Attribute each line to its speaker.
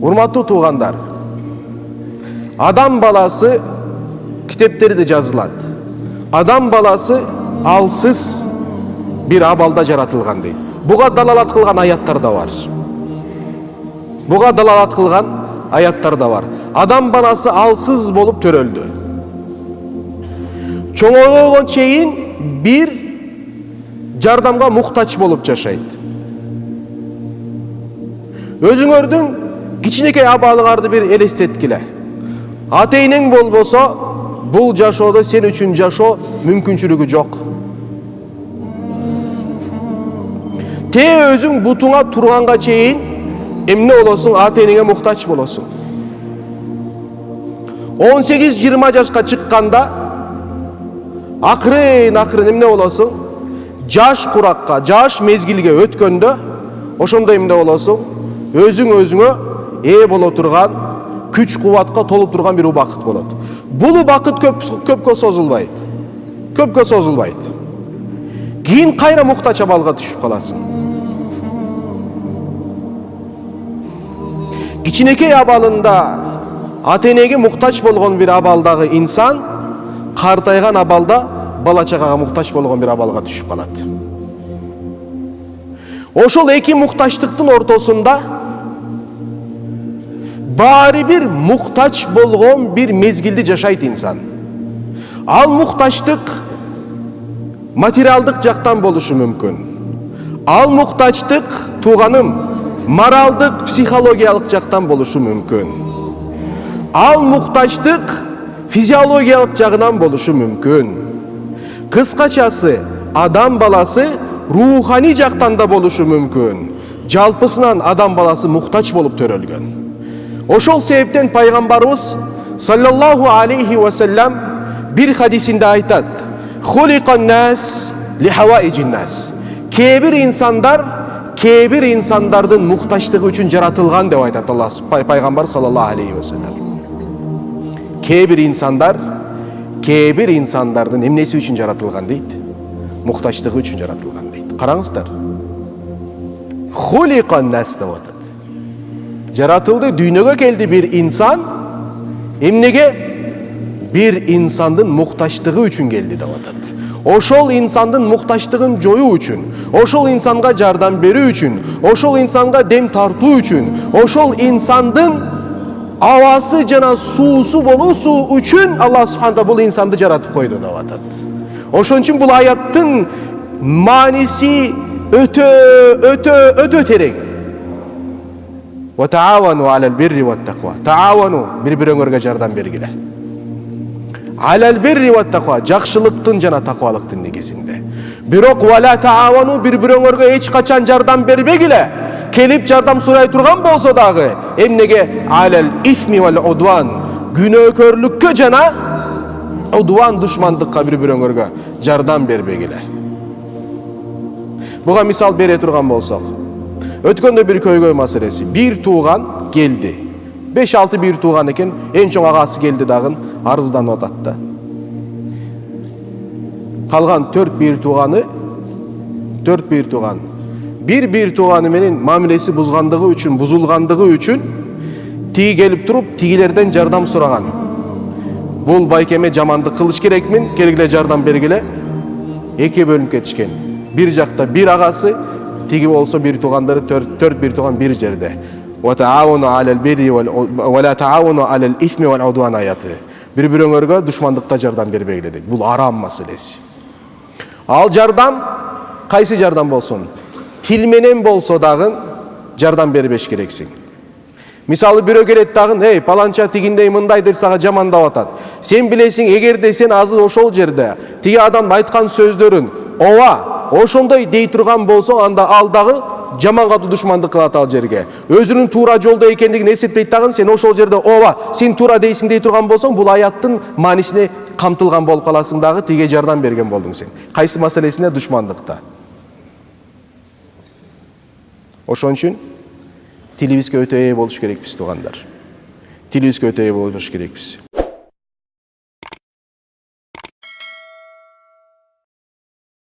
Speaker 1: Урматтуу туугандар, адам баласы китептерде жазылат. Адам баласы алсыз bir абалда жаратылган дейт. Буга далалат кылган аяттар да бар. Буга далалат кылган аяттар да бар. Адам баласы алсыз болуп төрөлдү. Чоңойгонго чейин bir жардамга муктач болуп жашайт. Өзүңөрдүн кичинекей абалыңарды bir элестеткиле. Ата-энең болбосо, бул жашоодо сен үчүн жашоо мүмкүнчүлүгү жок. Те өзүң бутуңа турганга чейин эмне болосуң? Ата-энеңе муктач болосуң. 18-20 жашка чыкканда акырын эмне болосуң? Жаш куракка, жаш мезгилге өткөндө ошондо эмне болосуң? Өзүңө ээ боло турган, күч кубатка толуп турган bir убакыт болот. Бул убакыт көпкө созулбайт. Көпкө созулбайт. Кийин кайра муктач абалга түшүп каласың. Кичинекей абалында ата-энеге муктач болгон bir абалдагы инсан картайган абалда бала чагага муктач болгон bir абалга түшүп калат. Ошол эки муктачтыктын ортосунда баары бир муктач болгон bir мезгилди жашайт инсан. Ал муктачтык материалдык жактан болушу мүмкүн. Ал муктачтык тууганым моралдык, психологиялык жактан болушу мүмкүн. Ал муктачтык физиологиялык жагынан болушу мүмкүн. Кыскачасы, адам баласы руханий жактан да болушу мүмкүн. Жалпысынан адам баласы муктач болуп төрөлгөн. Ошол себептен пайгамбарыбыз саллаллаху алейхи ва саллям bir hadisinde айтат: "Хуликан нас ли хаваиджин нас." Кээ бир инсандардын муктачтыгы үчүн жаратылган деп айтат Аллах пайгамбар саллаллаху алейхи ва саллям. Кээ бир инсандардын эмнеси үчүн жаратылган дейт? Муктачтыгы үчүн жаратылган дейт. Караңыздар. Хуликан нас деп атат. Жаратылды, дүйнөгө келди bir insan. Эмнеге? Bir insandын муктачтыгы үчүн келди деп атат. Ошол инсандын муктачтыгын жоюу үчүн, ошол инсанга жардам берүү үчүн, ошол инсанга дем тартуу үчүн, ошол инсандын абасы жана суусу болуусу үчүн Аллах субханала бул инсанды жаратып койду деп атат. Ошон үчүн бул аяттын мааниси өтө терең. Wa ta'awanu 'alal birri wat taqwa. Ta'awanu bir-бириңерге жардам бергиле. Alal birri wat taqwa, жакшылыктын жана таквалыктын негизинде. Бирок wala ta'awanu bir-бириңерге эч качан жардам бербегиле. Келип жардам сурай турган болсо дагы, эмнеге? Alal ismi wal udwan, күнөөкөрлүккө жана удван душмандыкка bir-бириңерге жардам бербегиле. Буга мисал бере турган болсок, өткөндө bir көйгөй маселеси. Bir тууган келди. 5-6 bir тууган экен, эң чоң агасы келди дагы арызданып атат. Калган 4 bir тууганы, bir тууганы менен мамилеси бузулгандыгы үчүн тиги келип туруп, тигилерден жардам сураган. Бул байкеме жамандык кылыш керекмин, келгиле жардам бергиле. Эки бөлүнүп кетишкен. Bir жакта bir агасы, тиги болсо bir туугандары 4 bir тууган bir жерде. Wa ta'awunu 'alal birri wa la ta'awunu 'alal ismi wal 'udwan ayаты. Bir-бириңерге душмандыкта жардам бербегиле дейт. Бул арам маселеси. Ал жардам кайсы жардам болсун? Тил менен болсо дагы жардам бербеш керексиң. Мисалы бирөө келет дагы, "Эй, паланча тигиндей мындай" деп сага жамандап атат. Сен билесиң, эгерде сен азыр ошол жерде тиги адам айткан сөздөрүн ошондой дей турган болсо, анда ал дагы жаман катуу душмандык кылат ал жерге. Өзүнүн туура жолдо экендигин эсептейт дагы, сен ошол жерде сен туура дейсиң дей турган болсоң, бул аяттын маанисине камтылган болуп каласың дагы, тиге жардам берген болдуң сен. Кайсы маселесине? Душмандыкта. Ошон үчүн тилибизге өтө ээ болуш керекпиз туугандар. Тилибизге өтө ээ болуш керекпиз.